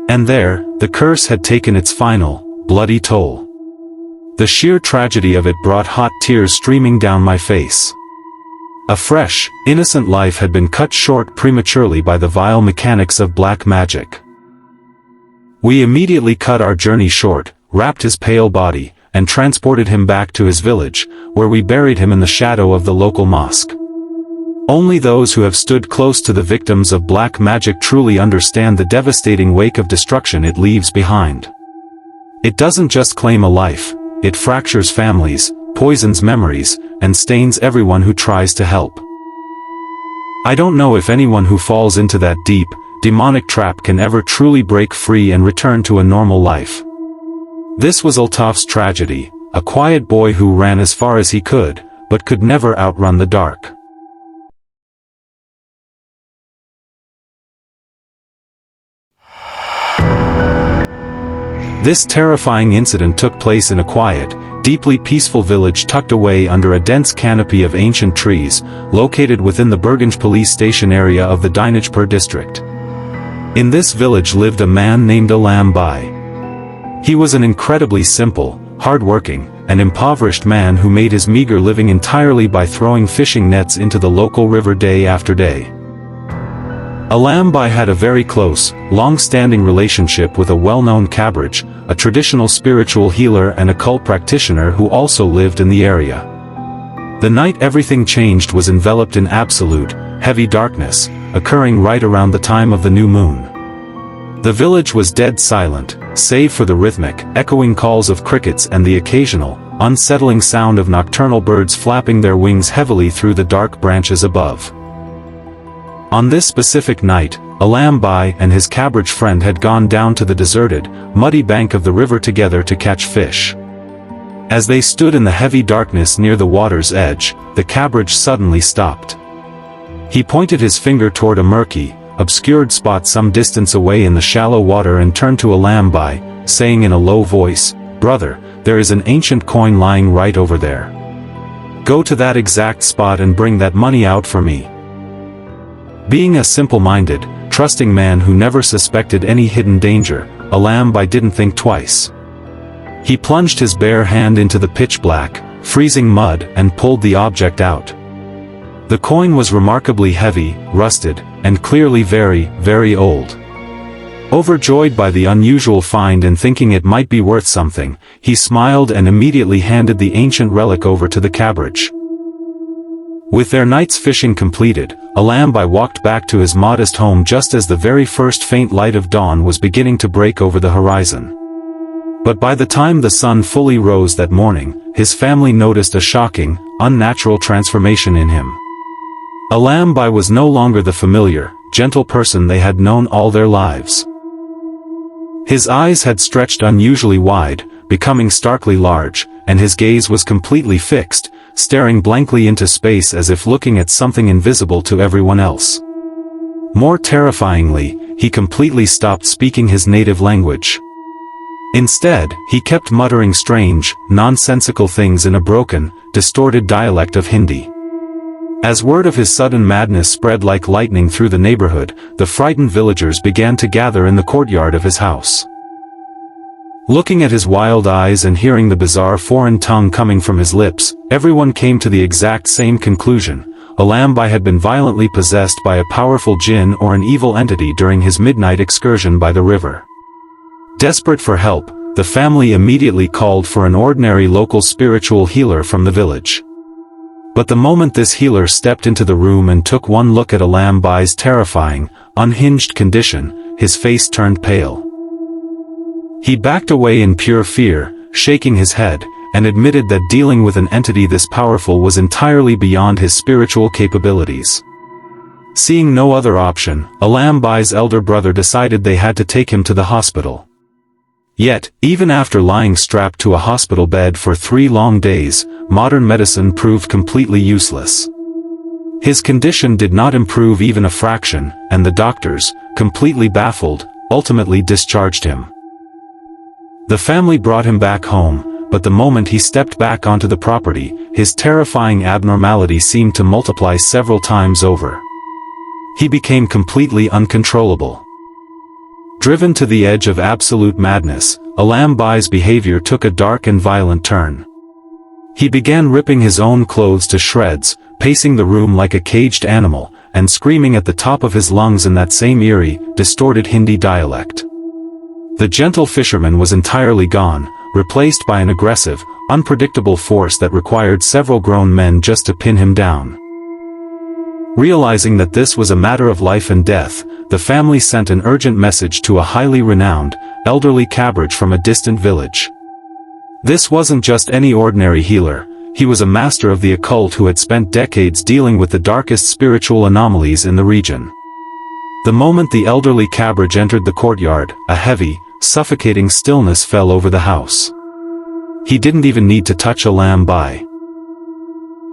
And there, the curse had taken its final, bloody toll. The sheer tragedy of it brought hot tears streaming down my face. A fresh, innocent life had been cut short prematurely by the vile mechanics of black magic. We immediately cut our journey short, wrapped his pale body, and transported him back to his village, where we buried him in the shadow of the local mosque. Only those who have stood close to the victims of black magic truly understand the devastating wake of destruction it leaves behind. It doesn't just claim a life, it fractures families, poisons memories, and stains everyone who tries to help. I don't know if anyone who falls into that deep, demonic trap can ever truly break free and return to a normal life. This was Altaf's tragedy, a quiet boy who ran as far as he could, but could never outrun the dark. This terrifying incident took place in a quiet, deeply peaceful village tucked away under a dense canopy of ancient trees, located within the Berganj police station area of the Dinajpur district. In this village lived a man named Alam Bai. He was an incredibly simple, hard-working, and impoverished man who made his meager living entirely by throwing fishing nets into the local river day after day. Alam Bai had a very close, long-standing relationship with a well-known Kabraj, a traditional spiritual healer and occult practitioner who also lived in the area. The night everything changed was enveloped in absolute, heavy darkness, occurring right around the time of the new moon. The village was dead silent, save for the rhythmic, echoing calls of crickets and the occasional, unsettling sound of nocturnal birds flapping their wings heavily through the dark branches above. On this specific night, Alam Bai and his Kabraj friend had gone down to the deserted, muddy bank of the river together to catch fish. As they stood in the heavy darkness near the water's edge, the Kabraj suddenly stopped. He pointed his finger toward a murky, obscured spot some distance away in the shallow water and turned to Alam Bai, saying in a low voice, "Brother, there is an ancient coin lying right over there. Go to that exact spot and bring that money out for me." Being a simple-minded, trusting man who never suspected any hidden danger, Alam Bai didn't think twice. He plunged his bare hand into the pitch-black, freezing mud and pulled the object out. The coin was remarkably heavy, rusted, and clearly very, very old. Overjoyed by the unusual find and thinking it might be worth something, he smiled and immediately handed the ancient relic over to the Kabraj. With their night's fishing completed, Alam Bai walked back to his modest home just as the very first faint light of dawn was beginning to break over the horizon. But by the time the sun fully rose that morning, his family noticed a shocking, unnatural transformation in him. Alam Bai was no longer the familiar, gentle person they had known all their lives. His eyes had stretched unusually wide, becoming starkly large, and his gaze was completely fixed, staring blankly into space as if looking at something invisible to everyone else. More terrifyingly, he completely stopped speaking his native language. Instead, he kept muttering strange, nonsensical things in a broken, distorted dialect of Hindi. As word of his sudden madness spread like lightning through the neighborhood, the frightened villagers began to gather in the courtyard of his house. Looking at his wild eyes and hearing the bizarre foreign tongue coming from his lips, everyone came to the exact same conclusion: Alam Bai had been violently possessed by a powerful jinn or an evil entity during his midnight excursion by the river. Desperate for help, the family immediately called for an ordinary local spiritual healer from the village. But the moment this healer stepped into the room and took one look at Alam Bai's terrifying, unhinged condition, his face turned pale. He backed away in pure fear, shaking his head, and admitted that dealing with an entity this powerful was entirely beyond his spiritual capabilities. Seeing no other option, Alam Bai's elder brother decided they had to take him to the hospital. Yet, even after lying strapped to a hospital bed for 3 long days, modern medicine proved completely useless. His condition did not improve even a fraction, and the doctors, completely baffled, ultimately discharged him. The family brought him back home, but the moment he stepped back onto the property, his terrifying abnormality seemed to multiply several times over. He became completely uncontrollable. Driven to the edge of absolute madness, Alam Bai's behavior took a dark and violent turn. He began ripping his own clothes to shreds, pacing the room like a caged animal, and screaming at the top of his lungs in that same eerie, distorted Hindi dialect. The gentle fisherman was entirely gone, replaced by an aggressive, unpredictable force that required several grown men just to pin him down. Realizing that this was a matter of life and death, the family sent an urgent message to a highly renowned, elderly Kabraj from a distant village. This wasn't just any ordinary healer, he was a master of the occult who had spent decades dealing with the darkest spiritual anomalies in the region. The moment the elderly Kabraj entered the courtyard, a heavy, suffocating stillness fell over the house. He didn't even need to touch Alam Bai.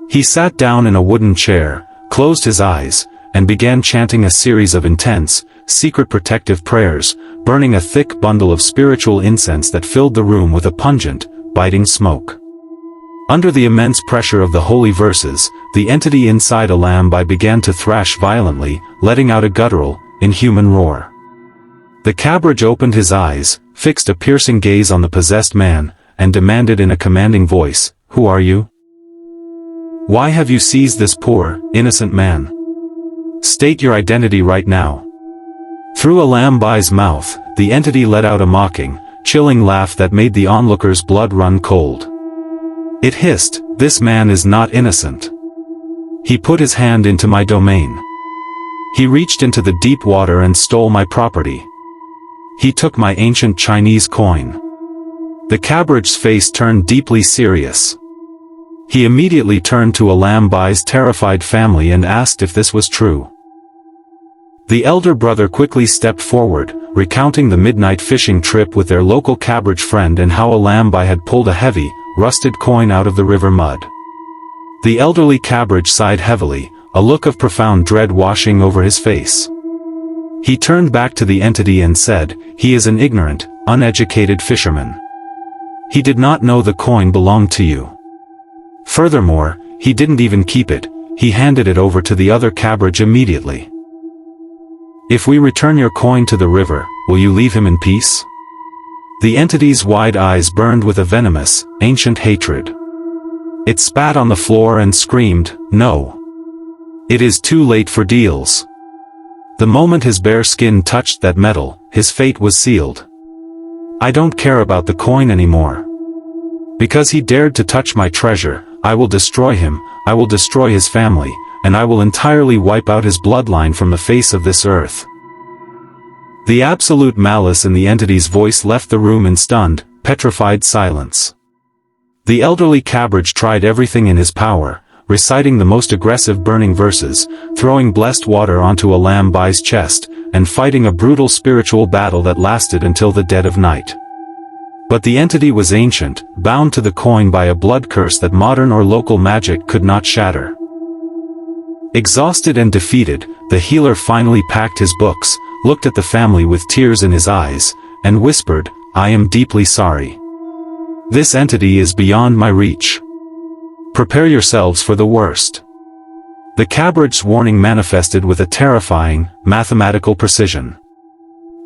He sat down in a wooden chair, closed his eyes, and began chanting a series of intense, secret protective prayers, burning a thick bundle of spiritual incense that filled the room with a pungent, biting smoke. Under the immense pressure of the holy verses, the entity inside Alambai began to thrash violently, letting out a guttural, inhuman roar. The cabbage opened his eyes, fixed a piercing gaze on the possessed man, and demanded in a commanding voice, "Who are you? Why have you seized this poor, innocent man? State your identity right now." Through Alambai's mouth, the entity let out a mocking, chilling laugh that made the onlooker's blood run cold. It hissed, "This man is not innocent. He put his hand into my domain. He reached into the deep water and stole my property. He took my ancient Chinese coin." The cabbag's face turned deeply serious. He immediately turned to Alambai's terrified family and asked if this was true. The elder brother quickly stepped forward, recounting the midnight fishing trip with their local cabbage friend and how Alambai had pulled a heavy, rusted coin out of the river mud. The elderly cabbage sighed heavily, a look of profound dread washing over his face. He turned back to the entity and said, "He is an ignorant, uneducated fisherman. He did not know the coin belonged to you. Furthermore, he didn't even keep it, he handed it over to the other cabbage immediately. If we return your coin to the river, will you leave him in peace?" The entity's wide eyes burned with a venomous, ancient hatred. It spat on the floor and screamed, "No. It is too late for deals." The moment his bare skin touched that metal, his fate was sealed. "I don't care about the coin anymore. Because he dared to touch my treasure, I will destroy him, I will destroy his family, and I will entirely wipe out his bloodline from the face of this earth." The absolute malice in the entity's voice left the room in stunned, petrified silence. The elderly cabbage tried everything in his power, reciting the most aggressive burning verses, throwing blessed water onto Alambai's chest, and fighting a brutal spiritual battle that lasted until the dead of night. But the entity was ancient, bound to the coin by a blood curse that modern or local magic could not shatter. Exhausted and defeated, the healer finally packed his books, looked at the family with tears in his eyes, and whispered, "I am deeply sorry. This entity is beyond my reach. Prepare yourselves for the worst." The cabbage's warning manifested with a terrifying, mathematical precision.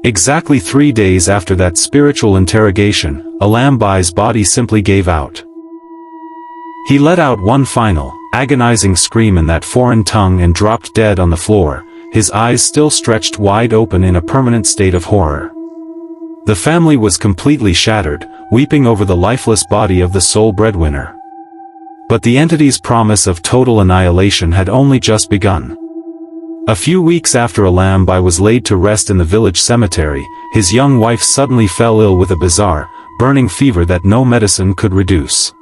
Exactly 3 days after that spiritual interrogation, Alambai's body simply gave out. He let out one final, agonizing scream in that foreign tongue and dropped dead on the floor, his eyes still stretched wide open in a permanent state of horror. The family was completely shattered, weeping over the lifeless body of the sole breadwinner. But the entity's promise of total annihilation had only just begun. A few weeks after Alambai was laid to rest in the village cemetery, his young wife suddenly fell ill with a bizarre, burning fever that no medicine could reduce.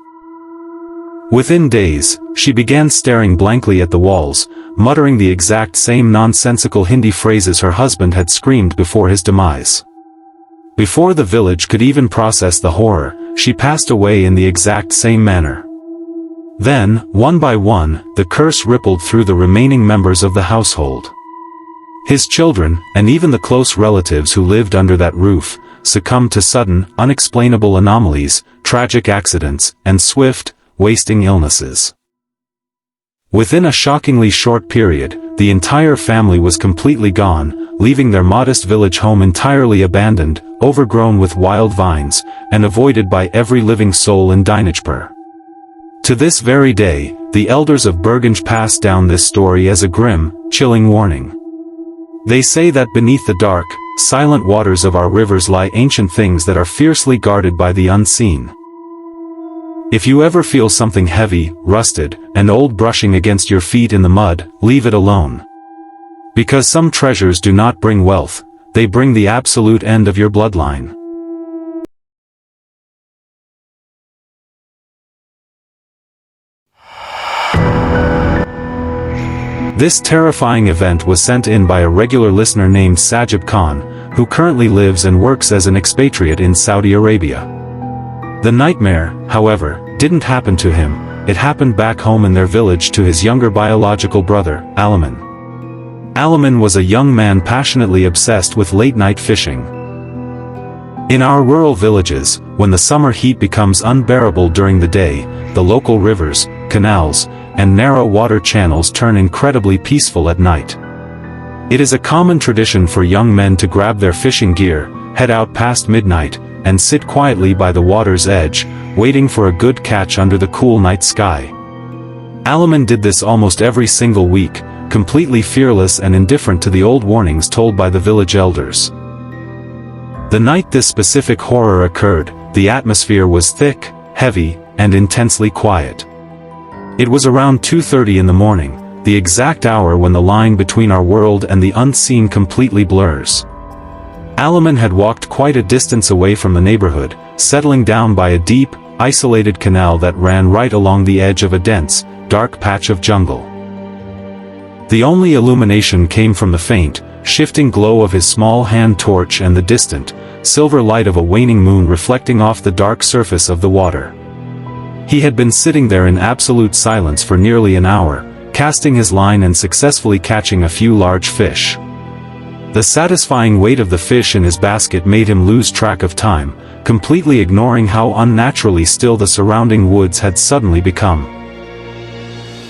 Within days, she began staring blankly at the walls, muttering the exact same nonsensical Hindi phrases her husband had screamed before his demise. Before the village could even process the horror, she passed away in the exact same manner. Then, one by one, the curse rippled through the remaining members of the household. His children, and even the close relatives who lived under that roof, succumbed to sudden, unexplainable anomalies, tragic accidents, and swift, wasting illnesses. Within a shockingly short period, the entire family was completely gone, leaving their modest village home entirely abandoned, overgrown with wild vines, and avoided by every living soul in Dinajpur. To this very day, the elders of Burgunj pass down this story as a grim, chilling warning. They say that beneath the dark, silent waters of our rivers lie ancient things that are fiercely guarded by the unseen. If you ever feel something heavy, rusted, and old brushing against your feet in the mud, leave it alone. Because some treasures do not bring wealth, they bring the absolute end of your bloodline. This terrifying event was sent in by a regular listener named Sajib Khan, who currently lives and works as an expatriate in Saudi Arabia. The nightmare, however, didn't happen to him, it happened back home in their village to his younger biological brother, Alaman. Alaman was a young man passionately obsessed with late-night fishing. In our rural villages, when the summer heat becomes unbearable during the day, the local rivers, canals, and narrow water channels turn incredibly peaceful at night. It is a common tradition for young men to grab their fishing gear, head out past midnight, and sit quietly by the water's edge, waiting for a good catch under the cool night sky. Alaman did this almost every single week, completely fearless and indifferent to the old warnings told by the village elders. The night this specific horror occurred, the atmosphere was thick, heavy, and intensely quiet. It was around 2:30 in the morning, the exact hour when the line between our world and the unseen completely blurs. Alaman had walked quite a distance away from the neighborhood, settling down by a deep, isolated canal that ran right along the edge of a dense, dark patch of jungle. The only illumination came from the faint, shifting glow of his small hand torch and the distant, silver light of a waning moon reflecting off the dark surface of the water. He had been sitting there in absolute silence for nearly an hour, casting his line and successfully catching a few large fish. The satisfying weight of the fish in his basket made him lose track of time, completely ignoring how unnaturally still the surrounding woods had suddenly become.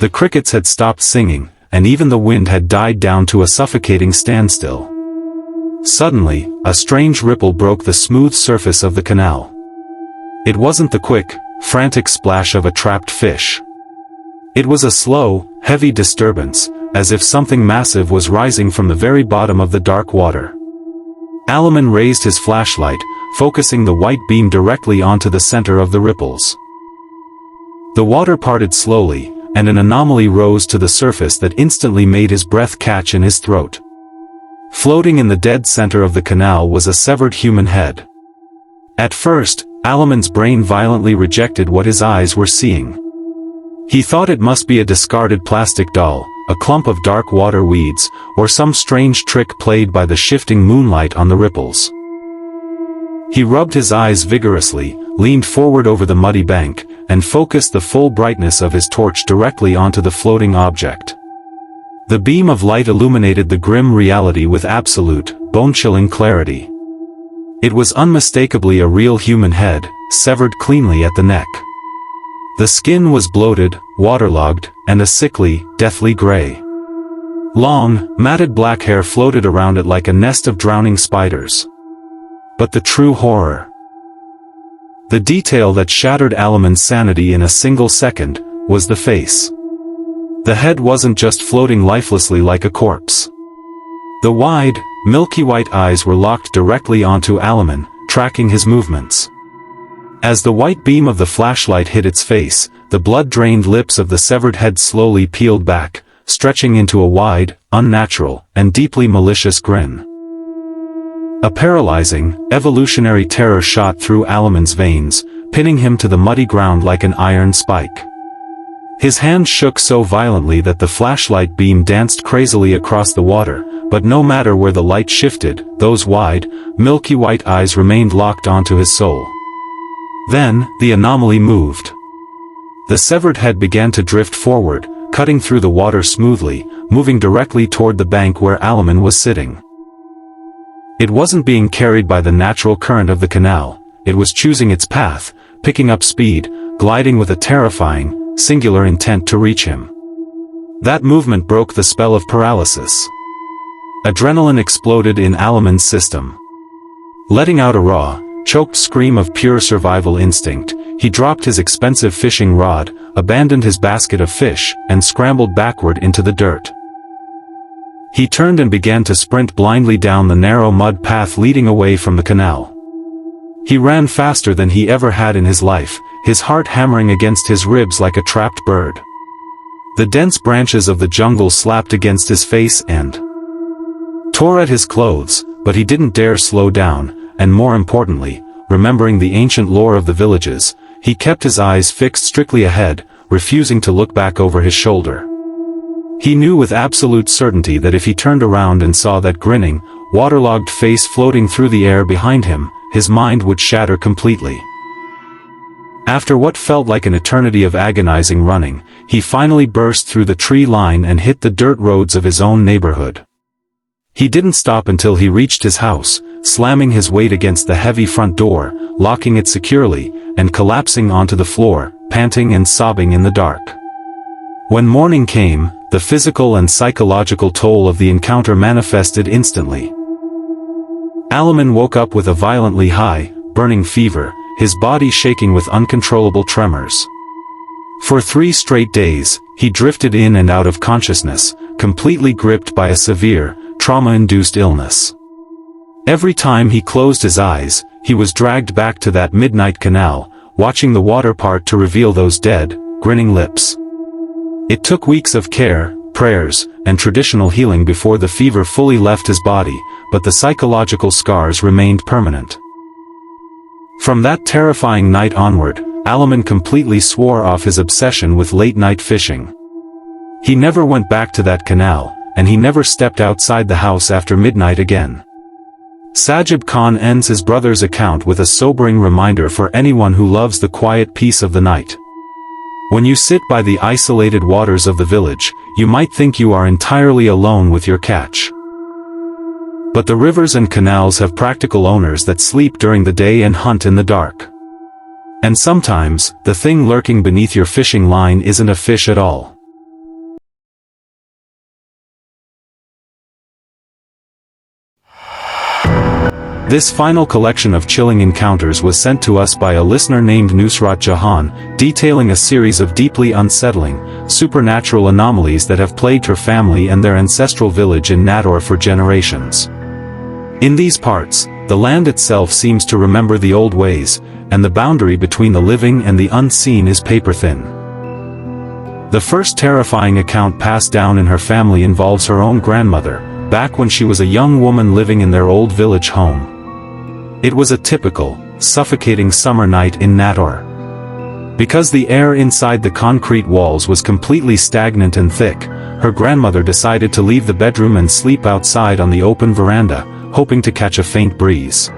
The crickets had stopped singing, and even the wind had died down to a suffocating standstill. Suddenly, a strange ripple broke the smooth surface of the canal. It wasn't the quick, frantic splash of a trapped fish. It was a slow, heavy disturbance, as if something massive was rising from the very bottom of the dark water. Alaman raised his flashlight, focusing the white beam directly onto the center of the ripples. The water parted slowly, and an anomaly rose to the surface that instantly made his breath catch in his throat. Floating in the dead center of the canal was a severed human head. At first, Alaman's brain violently rejected what his eyes were seeing. He thought it must be a discarded plastic doll, a clump of dark water weeds, or some strange trick played by the shifting moonlight on the ripples. He rubbed his eyes vigorously, leaned forward over the muddy bank, and focused the full brightness of his torch directly onto the floating object. The beam of light illuminated the grim reality with absolute, bone-chilling clarity. It was unmistakably a real human head, severed cleanly at the neck. The skin was bloated, waterlogged, and a sickly, deathly gray. Long, matted black hair floated around it like a nest of drowning spiders. But the true horror, the detail that shattered Alaman's sanity in a single second, was the face. The head wasn't just floating lifelessly like a corpse. The wide, milky white eyes were locked directly onto Alaman, tracking his movements. As the white beam of the flashlight hit its face, the blood-drained lips of the severed head slowly peeled back, stretching into a wide, unnatural, and deeply malicious grin. A paralyzing, evolutionary terror shot through Alaman's veins, pinning him to the muddy ground like an iron spike. His hand shook so violently that the flashlight beam danced crazily across the water, but no matter where the light shifted, those wide, milky white eyes remained locked onto his soul. Then, the anomaly moved. The severed head began to drift forward, cutting through the water smoothly, moving directly toward the bank where Alaman was sitting. It wasn't being carried by the natural current of the canal, it was choosing its path, picking up speed, gliding with a terrifying, singular intent to reach him. That movement broke the spell of paralysis. Adrenaline exploded in Alaman's system. Letting out a raw, choked scream of pure survival instinct, he dropped his expensive fishing rod, abandoned his basket of fish, and scrambled backward into the dirt. He turned and began to sprint blindly down the narrow mud path leading away from the canal. He ran faster than he ever had in his life, his heart hammering against his ribs like a trapped bird. The dense branches of the jungle slapped against his face and tore at his clothes, but he didn't dare slow down, and more importantly, remembering the ancient lore of the villages, he kept his eyes fixed strictly ahead, refusing to look back over his shoulder. He knew with absolute certainty that if he turned around and saw that grinning, waterlogged face floating through the air behind him, his mind would shatter completely. After what felt like an eternity of agonizing running, he finally burst through the tree line and hit the dirt roads of his own neighborhood. He didn't stop until he reached his house, slamming his weight against the heavy front door, locking it securely, and collapsing onto the floor, panting and sobbing in the dark. When morning came, the physical and psychological toll of the encounter manifested instantly. Alaman woke up with a violently high, burning fever, his body shaking with uncontrollable tremors. For 3 straight days, he drifted in and out of consciousness, completely gripped by a severe, trauma-induced illness. Every time he closed his eyes, he was dragged back to that midnight canal, watching the water part to reveal those dead, grinning lips. It took weeks of care, prayers, and traditional healing before the fever fully left his body, but the psychological scars remained permanent. From that terrifying night onward, Alaman completely swore off his obsession with late-night fishing. He never went back to that canal, and he never stepped outside the house after midnight again. Sajib Khan ends his brother's account with a sobering reminder for anyone who loves the quiet peace of the night. When you sit by the isolated waters of the village, you might think you are entirely alone with your catch. But the rivers and canals have practical owners that sleep during the day and hunt in the dark. And sometimes, the thing lurking beneath your fishing line isn't a fish at all. This final collection of chilling encounters was sent to us by a listener named Nusrat Jahan, detailing a series of deeply unsettling, supernatural anomalies that have plagued her family and their ancestral village in Natore for generations. In these parts, the land itself seems to remember the old ways, and the boundary between the living and the unseen is paper-thin. The first terrifying account passed down in her family involves her own grandmother, back when she was a young woman living in their old village home. It was a typical, suffocating summer night in Natore. Because the air inside the concrete walls was completely stagnant and thick, her grandmother decided to leave the bedroom and sleep outside on the open veranda, hoping to catch a faint breeze.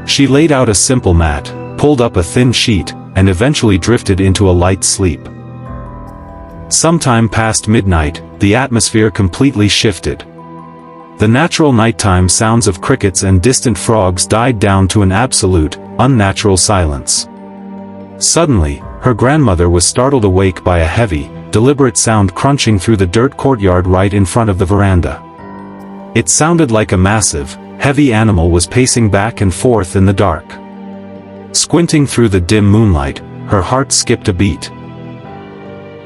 She laid out a simple mat, pulled up a thin sheet, and eventually drifted into a light sleep. Sometime past midnight, the atmosphere completely shifted. The natural nighttime sounds of crickets and distant frogs died down to an absolute, unnatural silence. Suddenly, her grandmother was startled awake by a heavy, deliberate sound crunching through the dirt courtyard right in front of the veranda. It sounded like a massive, heavy animal was pacing back and forth in the dark. Squinting through the dim moonlight, her heart skipped a beat.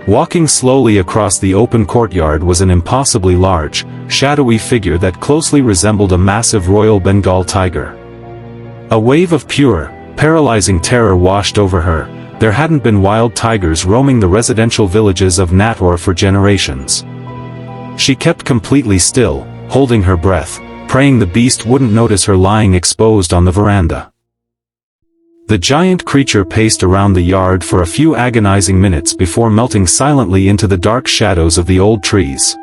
Walking slowly across the open courtyard was an impossibly large, shadowy figure that closely resembled a massive Royal Bengal tiger. A wave of pure, paralyzing terror washed over her. There hadn't been wild tigers roaming the residential villages of Natore for generations. She kept completely still, holding her breath, praying the beast wouldn't notice her lying exposed on the veranda. The giant creature paced around the yard for a few agonizing minutes before melting silently into the dark shadows of the old trees.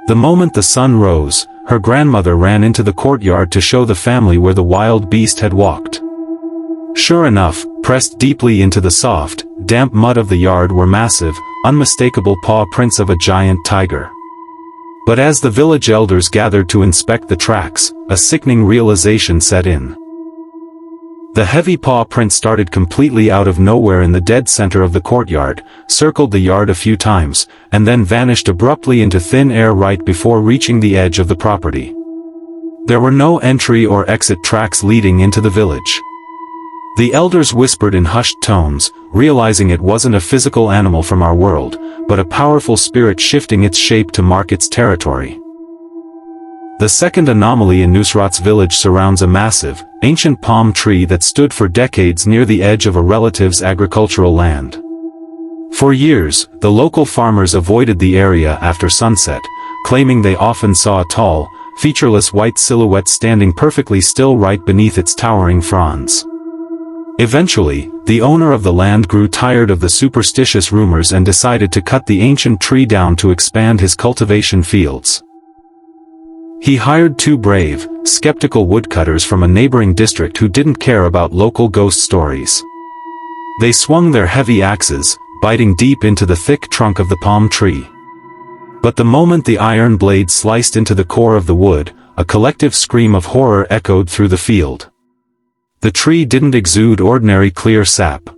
The moment the sun rose, her grandmother ran into the courtyard to show the family where the wild beast had walked. Sure enough, pressed deeply into the soft, damp mud of the yard were massive, unmistakable paw prints of a giant tiger. But as the village elders gathered to inspect the tracks, a sickening realization set in. The heavy paw print started completely out of nowhere in the dead center of the courtyard, circled the yard a few times, and then vanished abruptly into thin air right before reaching the edge of the property. There were no entry or exit tracks leading into the village. The elders whispered in hushed tones, realizing it wasn't a physical animal from our world, but a powerful spirit shifting its shape to mark its territory. The second anomaly in Nusrat's village surrounds a massive, ancient palm tree that stood for decades near the edge of a relative's agricultural land. For years, the local farmers avoided the area after sunset, claiming they often saw a tall, featureless white silhouette standing perfectly still right beneath its towering fronds. Eventually, the owner of the land grew tired of the superstitious rumors and decided to cut the ancient tree down to expand his cultivation fields. He hired 2 brave, skeptical woodcutters from a neighboring district who didn't care about local ghost stories. They swung their heavy axes, biting deep into the thick trunk of the palm tree. But the moment the iron blade sliced into the core of the wood, a collective scream of horror echoed through the field. The tree didn't exude ordinary clear sap.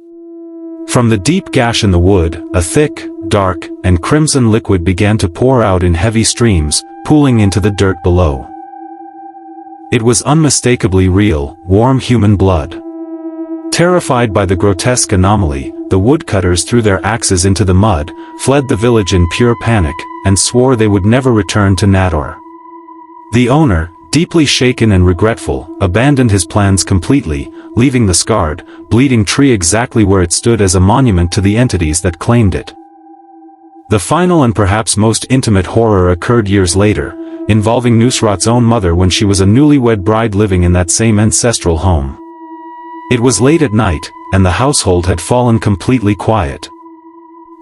From the deep gash in the wood, a thick, dark, and crimson liquid began to pour out in heavy streams, pooling into the dirt below. It was unmistakably real, warm human blood. Terrified by the grotesque anomaly, the woodcutters threw their axes into the mud, fled the village in pure panic, and swore they would never return to Natore. The owner, deeply shaken and regretful, abandoned his plans completely, leaving the scarred, bleeding tree exactly where it stood as a monument to the entities that claimed it. The final and perhaps most intimate horror occurred years later, involving Nusrat's own mother when she was a newlywed bride living in that same ancestral home. It was late at night, and the household had fallen completely quiet.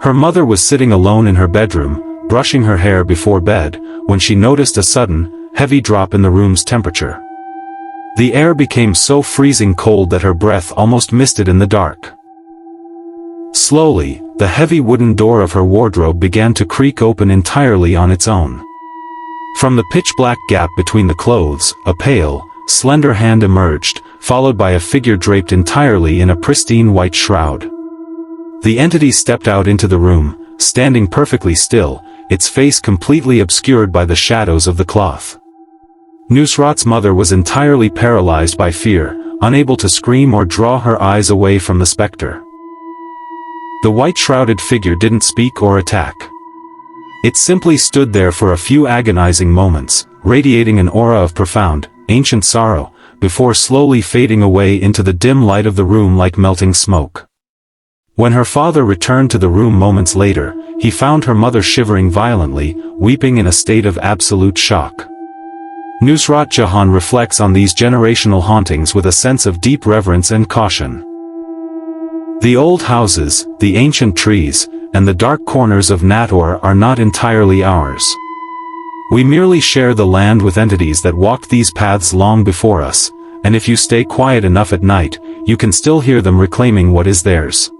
Her mother was sitting alone in her bedroom, brushing her hair before bed, when she noticed a sudden, heavy drop in the room's temperature. The air became so freezing cold that her breath almost misted in the dark. Slowly, the heavy wooden door of her wardrobe began to creak open entirely on its own. From the pitch-black gap between the clothes, a pale, slender hand emerged, followed by a figure draped entirely in a pristine white shroud. The entity stepped out into the room, standing perfectly still, its face completely obscured by the shadows of the cloth. Nusrat's mother was entirely paralyzed by fear, unable to scream or draw her eyes away from the specter. The white-shrouded figure didn't speak or attack. It simply stood there for a few agonizing moments, radiating an aura of profound, ancient sorrow, before slowly fading away into the dim light of the room like melting smoke. When her father returned to the room moments later, he found her mother shivering violently, weeping in a state of absolute shock. Nusrat Jahan reflects on these generational hauntings with a sense of deep reverence and caution. The old houses, the ancient trees, and the dark corners of Natore are not entirely ours. We merely share the land with entities that walked these paths long before us, and if you stay quiet enough at night, you can still hear them reclaiming what is theirs.